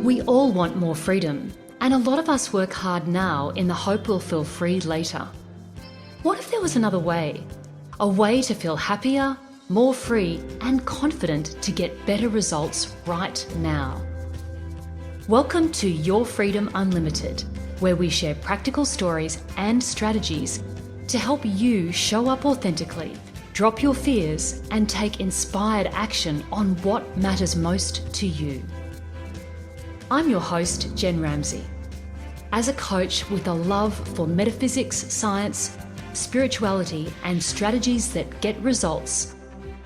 We all want more freedom, and a lot of us work hard now in the hope we'll feel free later. What if there was another way? A way to feel happier, more free, and confident to get better results right now. Welcome to Your Freedom Unlimited, where we share practical stories and strategies to help you show up authentically, drop your fears, and take inspired action on what matters most to you. I'm your host, Jen Ramsey. As a coach with a love for metaphysics, science, spirituality, and strategies that get results,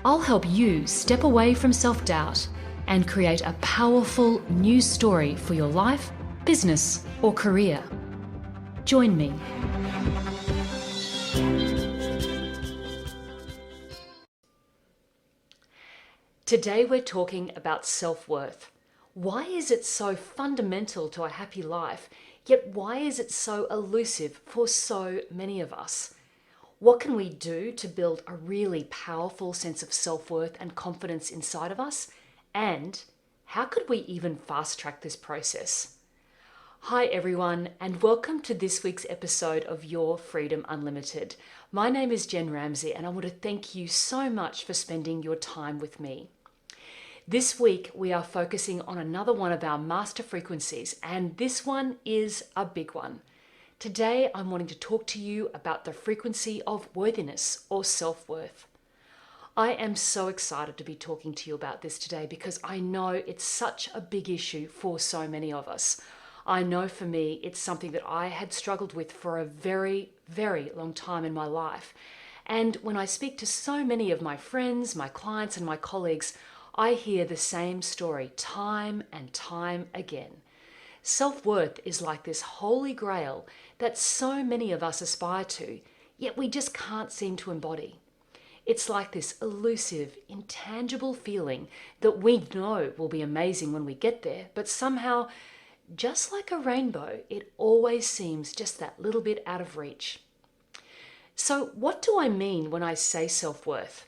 I'll help you step away from self-doubt and create a powerful new story for your life, business, or career. Join me. Today we're talking about self-worth. Why is it so fundamental to a happy life, yet why is it so elusive for so many of us? What can we do to build a really powerful sense of self-worth and confidence inside of us? And how could we even fast-track this process? Hi everyone, and welcome to this week's episode of Your Freedom Unlimited. My name is Jen Ramsey, and I want to thank you so much for spending your time with me. This week, we are focusing on another one of our master frequencies, and this one is a big one. Today, I'm wanting to talk to you about the frequency of worthiness or self-worth. I am so excited to be talking to you about this today because I know it's such a big issue for so many of us. I know for me, it's something that I had struggled with for a very, very long time in my life. And when I speak to so many of my friends, my clients, and my colleagues, I hear the same story time and time again. Self-worth is like this holy grail that so many of us aspire to, yet we just can't seem to embody. It's like this elusive, intangible feeling that we know will be amazing when we get there, but somehow, just like a rainbow, it always seems just that little bit out of reach. So what do I mean when I say self-worth?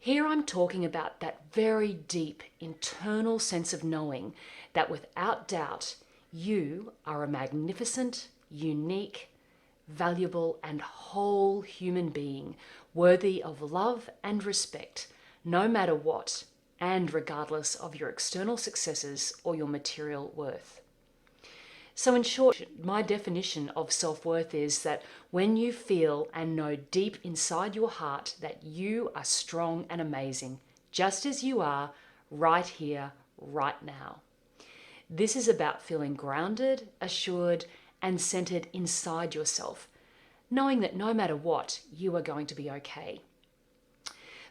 Here I'm talking about that very deep internal sense of knowing that without doubt, you are a magnificent, unique, valuable, and whole human being worthy of love and respect, no matter what, and regardless of your external successes or your material worth. So in short, my definition of self-worth is that when you feel and know deep inside your heart that you are strong and amazing, just as you are right here, right now. This is about feeling grounded, assured, and centered inside yourself, knowing that no matter what, you are going to be okay.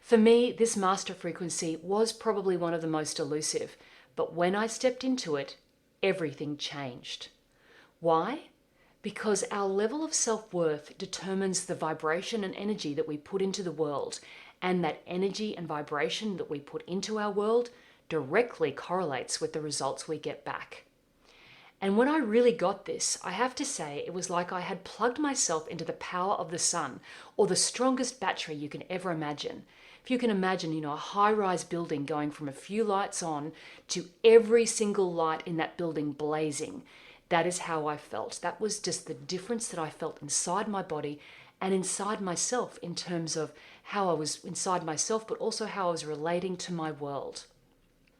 For me, this master frequency was probably one of the most elusive, but when I stepped into it, everything changed. Why? Because our level of self-worth determines the vibration and energy that we put into the world, and that energy and vibration that we put into our world directly correlates with the results we get back. And when I really got this, I have to say it was like I had plugged myself into the power of the sun, or the strongest battery you can ever imagine. If you can imagine, a high-rise building going from a few lights on to every single light in that building blazing. That is how I felt. That was just the difference that I felt inside my body and inside myself in terms of how I was inside myself, but also how I was relating to my world.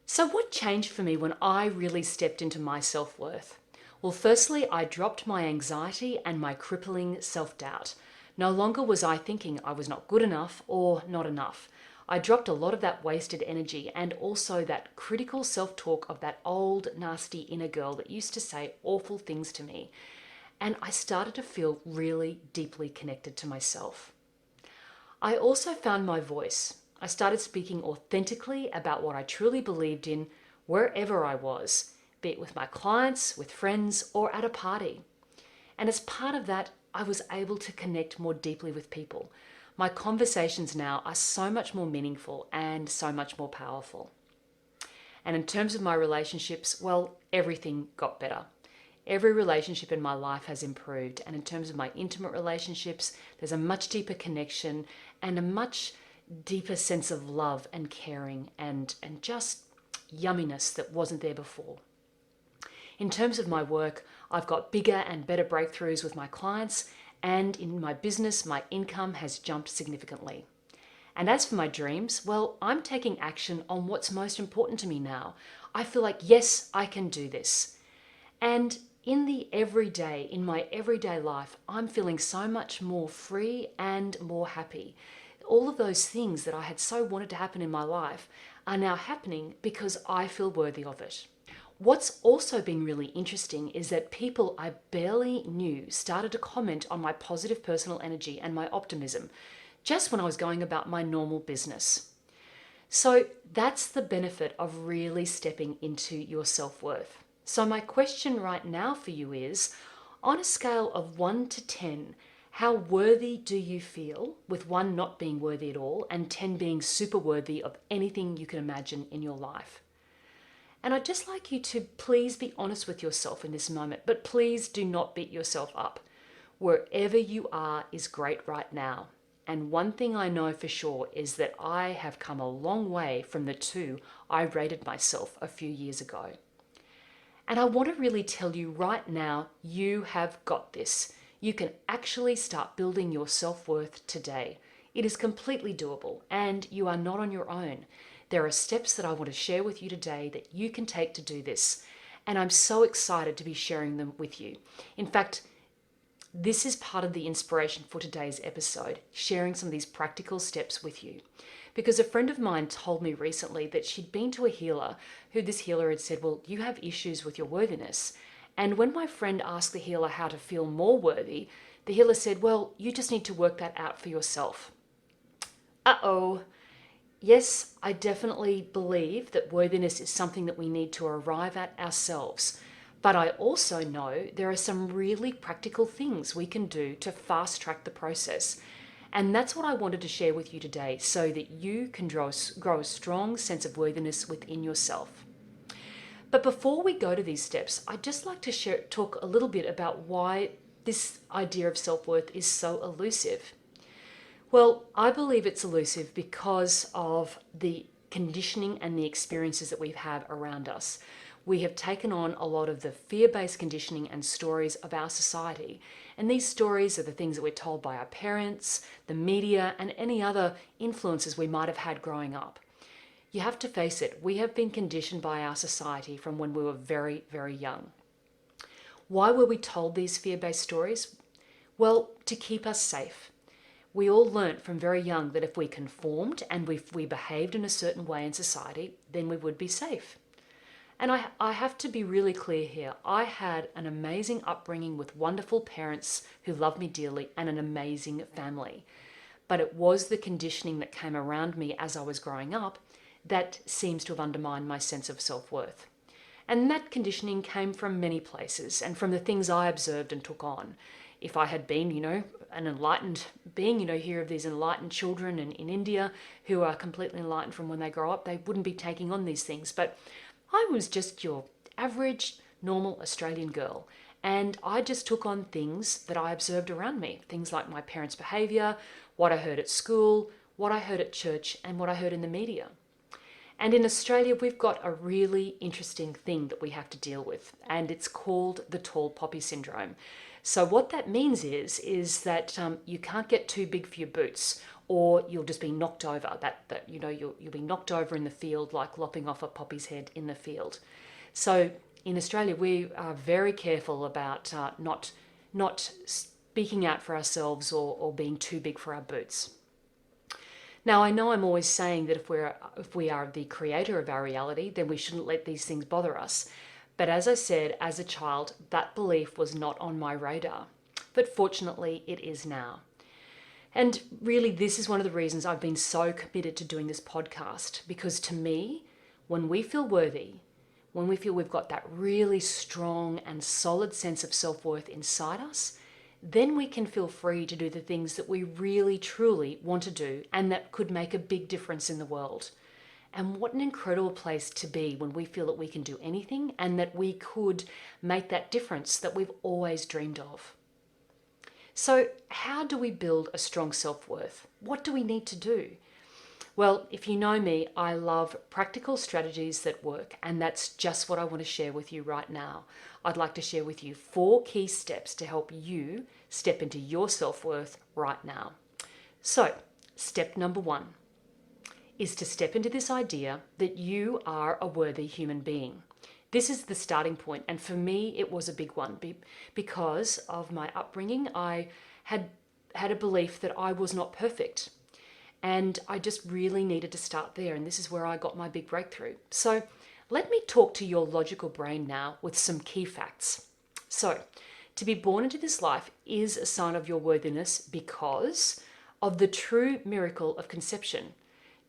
So what changed for me when I really stepped into my self-worth? Well, firstly, I dropped my anxiety and my crippling self-doubt. No longer was I thinking I was not good enough or not enough. I dropped a lot of that wasted energy and also that critical self-talk of that old, nasty inner girl that used to say awful things to me. And I started to feel really deeply connected to myself. I also found my voice. I started speaking authentically about what I truly believed in wherever I was, be it with my clients, with friends, or at a party. And as part of that, I was able to connect more deeply with people. My conversations now are so much more meaningful and so much more powerful. And in terms of my relationships, well, everything got better. Every relationship in my life has improved. And in terms of my intimate relationships, there's a much deeper connection and a much deeper sense of love and caring and just yumminess that wasn't there before. In terms of my work, I've got bigger and better breakthroughs with my clients, and in my business, my income has jumped significantly. And as for my dreams, well, I'm taking action on what's most important to me now. I feel like, yes, I can do this. And in my everyday life, I'm feeling so much more free and more happy. All of those things that I had so wanted to happen in my life are now happening because I feel worthy of it. What's also been really interesting is that people I barely knew started to comment on my positive personal energy and my optimism just when I was going about my normal business. So that's the benefit of really stepping into your self-worth. So my question right now for you is, on a scale of 1 to 10, how worthy do you feel, with 1 not being worthy at all and 10 being super worthy of anything you can imagine in your life? And I'd just like you to please be honest with yourself in this moment, but please do not beat yourself up. Wherever you are is great right now. And one thing I know for sure is that I have come a long way from the 2 I rated myself a few years ago. And I want to really tell you right now, you have got this. You can actually start building your self-worth today. It is completely doable, and you are not on your own. There are steps that I want to share with you today that you can take to do this. And I'm so excited to be sharing them with you. In fact, this is part of the inspiration for today's episode, sharing some of these practical steps with you. Because a friend of mine told me recently that she'd been to a healer, who this healer had said, well, you have issues with your worthiness. And when my friend asked the healer how to feel more worthy, the healer said, well, you just need to work that out for yourself. Uh-oh. Yes, I definitely believe that worthiness is something that we need to arrive at ourselves. But I also know there are some really practical things we can do to fast track the process. And that's what I wanted to share with you today so that you can grow a strong sense of worthiness within yourself. But before we go to these steps, I'd just like to talk a little bit about why this idea of self-worth is so elusive. Well, I believe it's elusive because of the conditioning and the experiences that we've had around us. We have taken on a lot of the fear-based conditioning and stories of our society. And these stories are the things that we're told by our parents, the media, and any other influences we might have had growing up. You have to face it, we have been conditioned by our society from when we were very, very young. Why were we told these fear-based stories? Well, to keep us safe. We all learnt from very young that if we conformed and if we behaved in a certain way in society, then we would be safe. And I have to be really clear here. I had an amazing upbringing with wonderful parents who loved me dearly and an amazing family. But it was the conditioning that came around me as I was growing up that seems to have undermined my sense of self-worth. And that conditioning came from many places and from the things I observed and took on. If I had been, an enlightened being, hear of these enlightened children in India who are completely enlightened from when they grow up, they wouldn't be taking on these things. But I was just your average, normal Australian girl. And I just took on things that I observed around me. Things like my parents' behaviour, what I heard at school, what I heard at church, and what I heard in the media. And in Australia, we've got a really interesting thing that we have to deal with, and it's called the tall poppy syndrome. So what that means is that you can't get too big for your boots, or you'll just be knocked over. You'll be knocked over in the field like lopping off a poppy's head in the field. So in Australia, we are very careful about not speaking out for ourselves or being too big for our boots. Now, I know I'm always saying that if we are the creator of our reality, then we shouldn't let these things bother us. But as I said, as a child, that belief was not on my radar. But fortunately, it is now. And really, this is one of the reasons I've been so committed to doing this podcast. Because to me, when we feel worthy, when we feel we've got that really strong and solid sense of self-worth inside us, then we can feel free to do the things that we really, truly want to do and that could make a big difference in the world. And what an incredible place to be when we feel that we can do anything and that we could make that difference that we've always dreamed of. So how do we build a strong self-worth? What do we need to do? Well, if you know me, I love practical strategies that work, and that's just what I want to share with you right now. I'd like to share with you 4 key steps to help you step into your self-worth right now. So, step number 1 is to step into this idea that you are a worthy human being. This is the starting point, and for me, it was a big one. Because of my upbringing, I had a belief that I was not perfect. And I just really needed to start there, and this is where I got my big breakthrough. So let me talk to your logical brain now with some key facts. So, to be born into this life is a sign of your worthiness because of the true miracle of conception.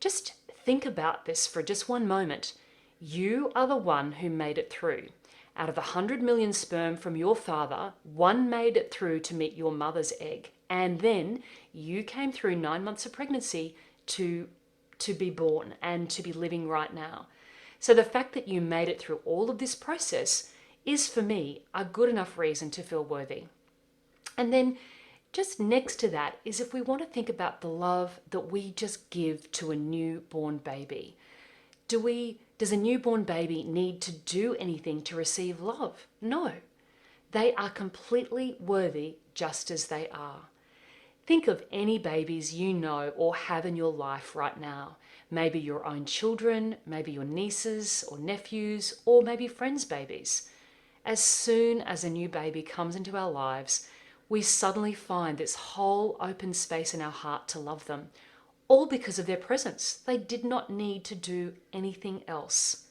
Just think about this for just one moment. You are the one who made it through. Out of 100 million sperm from your father, one made it through to meet your mother's egg. And then you came through 9 months of pregnancy to be born and to be living right now. So the fact that you made it through all of this process is, for me, a good enough reason to feel worthy. And then just next to that is if we want to think about the love that we just give to a newborn baby. Does a newborn baby need to do anything to receive love? No. They are completely worthy just as they are. Think of any babies you know or have in your life right now. Maybe your own children, maybe your nieces or nephews, or maybe friends' babies. As soon as a new baby comes into our lives, we suddenly find this whole open space in our heart to love them, all because of their presence. They did not need to do anything else.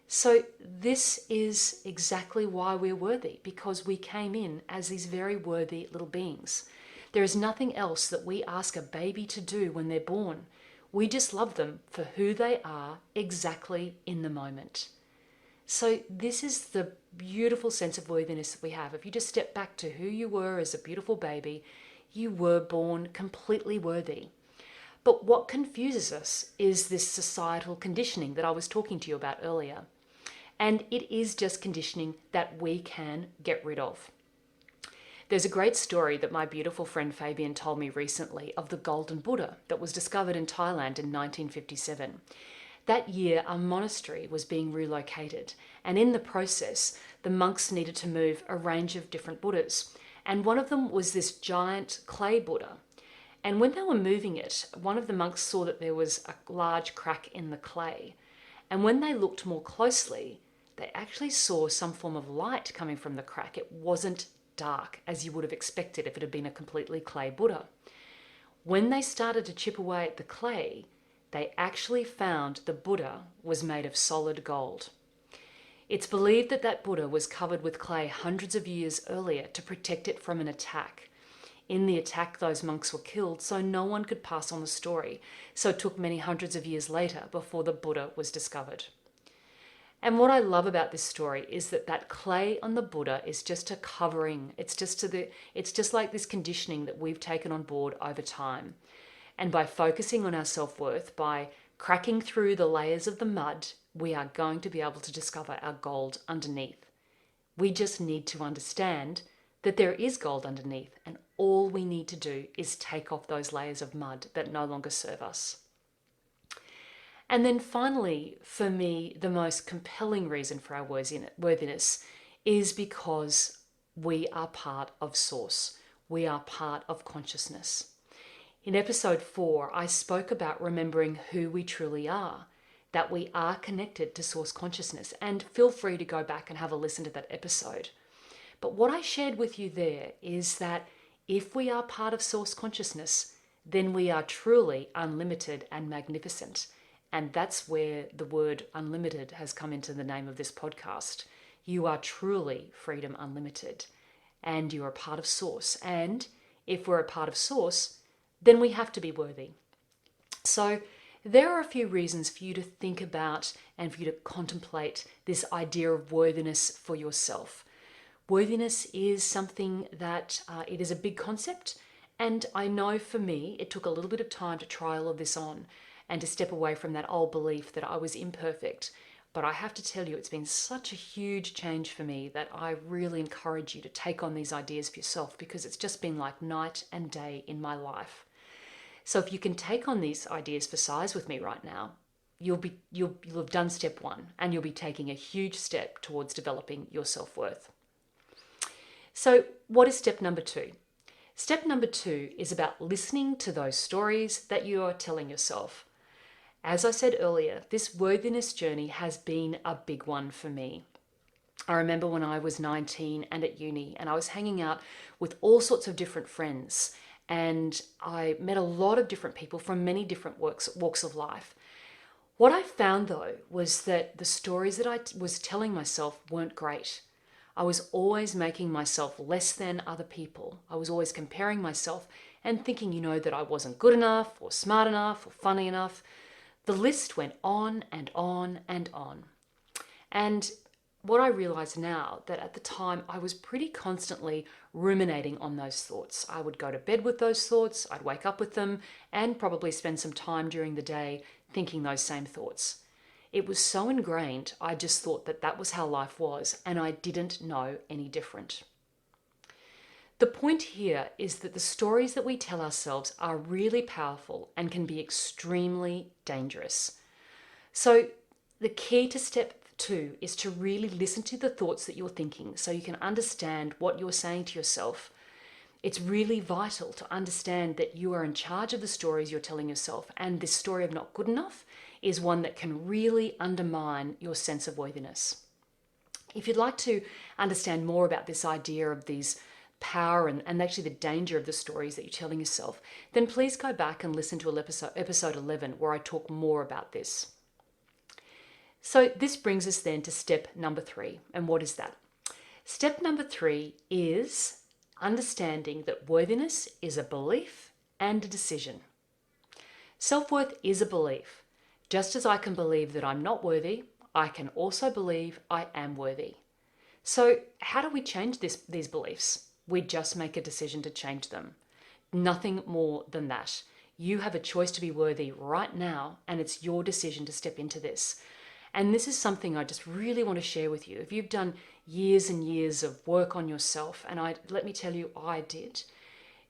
So this is exactly why we're worthy, because we came in as these very worthy little beings. There is nothing else that we ask a baby to do when they're born. We just love them for who they are exactly in the moment. So this is the beautiful sense of worthiness that we have. If you just step back to who you were as a beautiful baby, you were born completely worthy. But what confuses us is this societal conditioning that I was talking to you about earlier. And it is just conditioning that we can get rid of. There's a great story that my beautiful friend Fabian told me recently of the Golden Buddha that was discovered in Thailand in 1957. That year, a monastery was being relocated, and in the process, the monks needed to move a range of different Buddhas. And one of them was this giant clay Buddha. And when they were moving it, one of the monks saw that there was a large crack in the clay. And when they looked more closely, they actually saw some form of light coming from the crack. It wasn't dark, as you would have expected if it had been a completely clay Buddha. When they started to chip away at the clay, they actually found the Buddha was made of solid gold. It's believed that that Buddha was covered with clay hundreds of years earlier to protect it from an attack. In the attack, those monks were killed, so no one could pass on the story. So it took many hundreds of years later before the Buddha was discovered. And what I love about this story is that that clay on the Buddha is just a covering. It's just like this conditioning that we've taken on board over time. And by focusing on our self-worth, by cracking through the layers of the mud, we are going to be able to discover our gold underneath. We just need to understand that there is gold underneath, and all we need to do is take off those layers of mud that no longer serve us. And then finally, for me, the most compelling reason for our worthiness is because we are part of Source. We are part of consciousness. In episode 4, I spoke about remembering who we truly are, that we are connected to Source consciousness, and feel free to go back and have a listen to that episode. But what I shared with you there is that if we are part of Source consciousness, then we are truly unlimited and magnificent. And that's where the word unlimited has come into the name of this podcast. You are truly freedom unlimited, and you are a part of Source. And if we're a part of Source, then we have to be worthy. So there are a few reasons for you to think about and for you to contemplate this idea of worthiness for yourself. Worthiness is something that it is a big concept, and I know for me it took a little bit of time to try all of this on and to step away from that old belief that I was imperfect. But I have to tell you, it's been such a huge change for me that I really encourage you to take on these ideas for yourself, because it's just been like night and day in my life. So if you can take on these ideas for size with me right now, you'll have done step one, and you'll be taking a huge step towards developing your self-worth. So what is step number two? Step number two is about listening to those stories that you are telling yourself. As I said earlier, this worthiness journey has been a big one for me. I remember when I was 19 and at uni, and I was hanging out with all sorts of different friends, and I met a lot of different people from many different walks of life. What I found though was that the stories that I was telling myself weren't great. I was always making myself less than other people. I was always comparing myself and thinking, that I wasn't good enough or smart enough or funny enough. The list went on and on and on. And what I realize now, that at the time I was pretty constantly ruminating on those thoughts. I would go to bed with those thoughts, I'd wake up with them, and probably spend some time during the day thinking those same thoughts. It was so ingrained, I just thought that that was how life was, and I didn't know any different. The point here is that the stories that we tell ourselves are really powerful and can be extremely dangerous. So the key to step two is to really listen to the thoughts that you're thinking so you can understand what you're saying to yourself. It's really vital to understand that you are in charge of the stories you're telling yourself, and this story of not good enough is one that can really undermine your sense of worthiness. If you'd like to understand more about this idea of these power and actually the danger of the stories that you're telling yourself, then please go back and listen to episode 11 where I talk more about this. So this brings us then to step number three. And what is that? Step number three is understanding that worthiness is a belief and a decision. Self-worth is a belief. Just as I can believe that I'm not worthy, I can also believe I am worthy. So how do we change these beliefs? We just make a decision to change them. Nothing more than that. You have a choice to be worthy right now, and it's your decision to step into this. And this is something I just really want to share with you. If you've done years and years of work on yourself, and let me tell you, I did,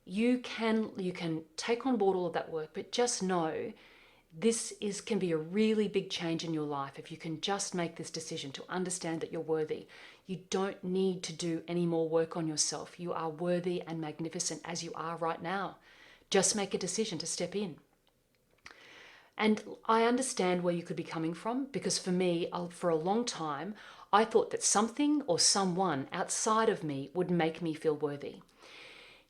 you can take on board all of that work, but just know this can be a really big change in your life if you can just make this decision to understand that you're worthy. You don't need to do any more work on yourself. You are worthy and magnificent as you are right now. Just make a decision to step in. And I understand where you could be coming from, because for me, for a long time, I thought that something or someone outside of me would make me feel worthy.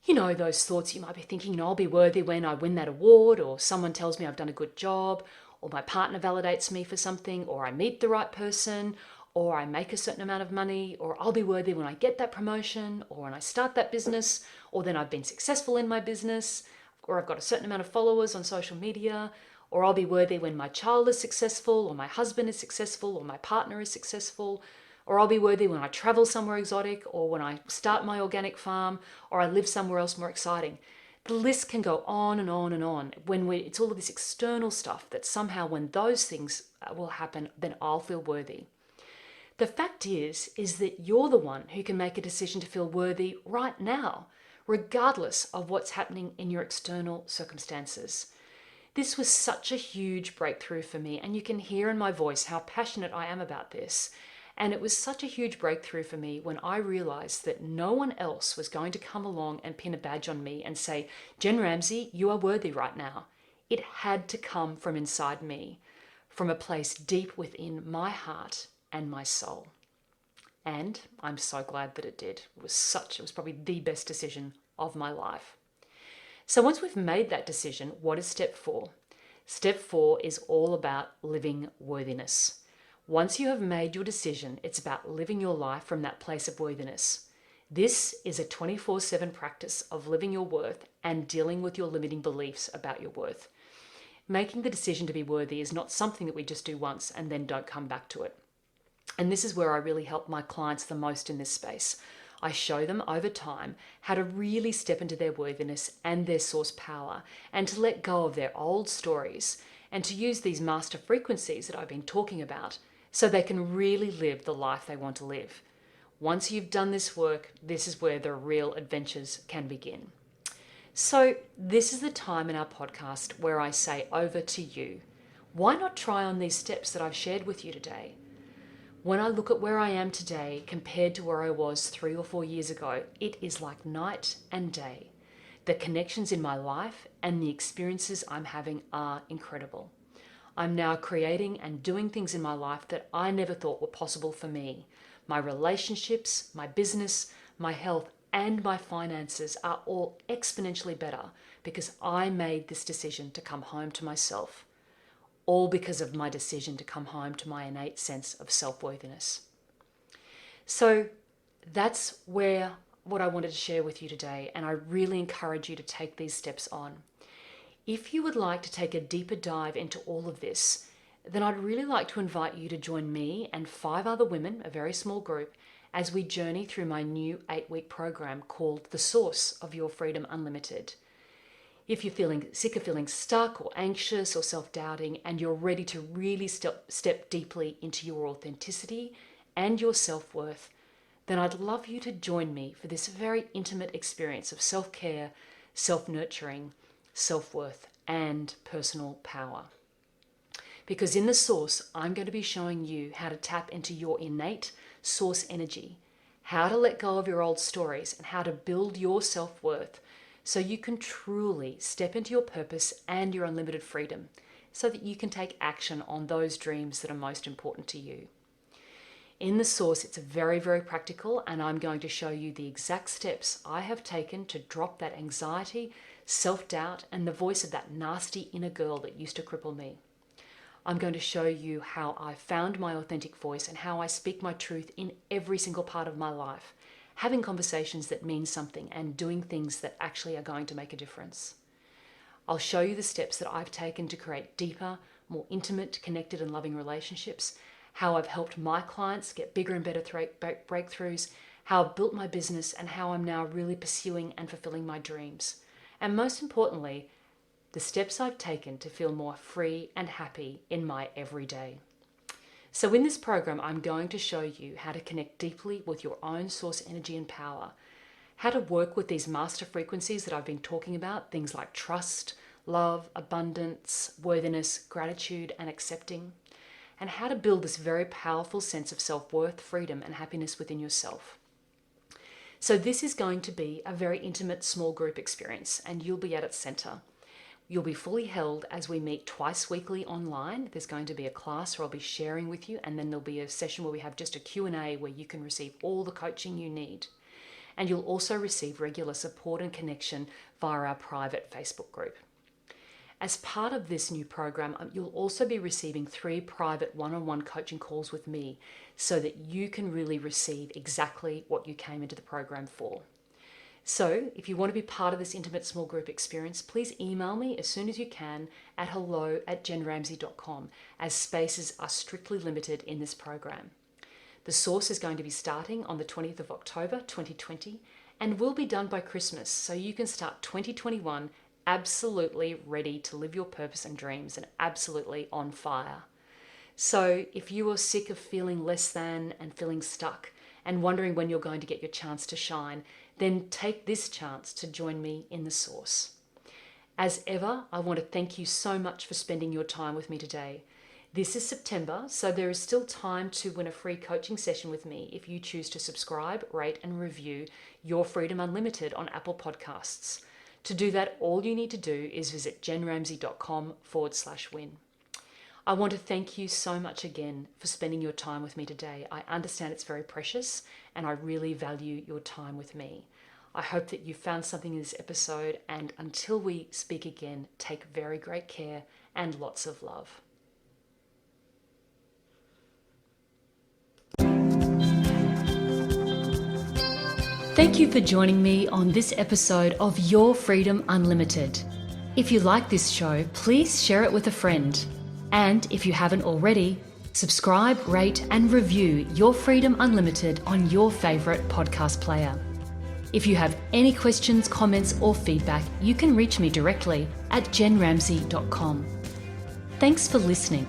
Those thoughts you might be thinking, I'll be worthy when I win that award, or someone tells me I've done a good job, or my partner validates me for something, or I meet the right person, or I make a certain amount of money, or I'll be worthy when I get that promotion, or when I start that business, or then I've been successful in my business, or I've got a certain amount of followers on social media, or I'll be worthy when my child is successful, or my husband is successful, or my partner is successful, or I'll be worthy when I travel somewhere exotic, or when I start my organic farm, or I live somewhere else more exciting. The list can go on and on and on. It's all of this external stuff that somehow when those things will happen, then I'll feel worthy. The fact is that you're the one who can make a decision to feel worthy right now, regardless of what's happening in your external circumstances. This was such a huge breakthrough for me, and you can hear in my voice how passionate I am about this. And it was such a huge breakthrough for me when I realized that no one else was going to come along and pin a badge on me and say, Jen Ramsey, you are worthy right now. It had to come from inside me, from a place deep within my heart and my soul. And I'm so glad that it did. It was probably the best decision of my life. So once we've made that decision, what is step four? Step four is all about living worthiness. Once you have made your decision, it's about living your life from that place of worthiness. This is a 24/7 practice of living your worth and dealing with your limiting beliefs about your worth. Making the decision to be worthy is not something that we just do once and then don't come back to it. And this is where I really help my clients the most in this space. I show them over time how to really step into their worthiness and their source power, and to let go of their old stories, and to use these master frequencies that I've been talking about so they can really live the life they want to live. Once you've done this work, this is where the real adventures can begin. So this is the time in our podcast where I say over to you. Why not try on these steps that I've shared with you today? When I look at where I am today compared to where I was 3 or 4 years ago, it is like night and day. The connections in my life and the experiences I'm having are incredible. I'm now creating and doing things in my life that I never thought were possible for me. My relationships, my business, my health, and my finances are all exponentially better because I made this decision to come home to myself. All because of my decision to come home to my innate sense of self-worthiness. So that's what I wanted to share with you today, and I really encourage you to take these steps on. If you would like to take a deeper dive into all of this, then I'd really like to invite you to join me and 5 other women, a very small group, as we journey through my new 8-week program called The Source of Your Freedom Unlimited. If you're feeling sick of feeling stuck or anxious or self-doubting and you're ready to really step deeply into your authenticity and your self-worth, then I'd love you to join me for this very intimate experience of self-care, self-nurturing, self-worth, and personal power. Because in The Source, I'm going to be showing you how to tap into your innate source energy, how to let go of your old stories, and how to build your self-worth so you can truly step into your purpose and your unlimited freedom so that you can take action on those dreams that are most important to you. In The Source, it's very, very practical, and I'm going to show you the exact steps I have taken to drop that anxiety, self-doubt, and the voice of that nasty inner girl that used to cripple me. I'm going to show you how I found my authentic voice and how I speak my truth in every single part of my life, having conversations that mean something and doing things that actually are going to make a difference. I'll show you the steps that I've taken to create deeper, more intimate, connected and loving relationships, how I've helped my clients get bigger and better breakthroughs, how I've built my business, and how I'm now really pursuing and fulfilling my dreams. And most importantly, the steps I've taken to feel more free and happy in my everyday. So in this program, I'm going to show you how to connect deeply with your own source energy and power, how to work with these master frequencies that I've been talking about, things like trust, love, abundance, worthiness, gratitude, and accepting, and how to build this very powerful sense of self-worth, freedom, and happiness within yourself. So this is going to be a very intimate small group experience, and you'll be at its center. You'll be fully held as we meet twice weekly online. There's going to be a class where I'll be sharing with you, and then there'll be a session where we have just a Q&A where you can receive all the coaching you need. And you'll also receive regular support and connection via our private Facebook group. As part of this new program, you'll also be receiving 3 private one-on-one coaching calls with me so that you can really receive exactly what you came into the program for. So if you want to be part of this intimate small group experience, please email me as soon as you can at hello@jenramsey.com, as spaces are strictly limited in this program. The Source is going to be starting on the 20th of October 2020 and will be done by Christmas, so you can start 2021 absolutely ready to live your purpose and dreams and absolutely on fire. So if you are sick of feeling less than and feeling stuck and wondering when you're going to get your chance to shine, then take this chance to join me in The Source. As ever, I want to thank you so much for spending your time with me today. This is September, so there is still time to win a free coaching session with me if you choose to subscribe, rate and review Your Freedom Unlimited on Apple Podcasts. To do that, all you need to do is visit jenramsey.com/win. I want to thank you so much again for spending your time with me today. I understand it's very precious and I really value your time with me. I hope that you found something in this episode, and until we speak again, take very great care and lots of love. Thank you for joining me on this episode of Your Freedom Unlimited. If you like this show, please share it with a friend. And if you haven't already, subscribe, rate, and review Your Freedom Unlimited on your favorite podcast player. If you have any questions, comments, or feedback, you can reach me directly at jenramsey.com. Thanks for listening.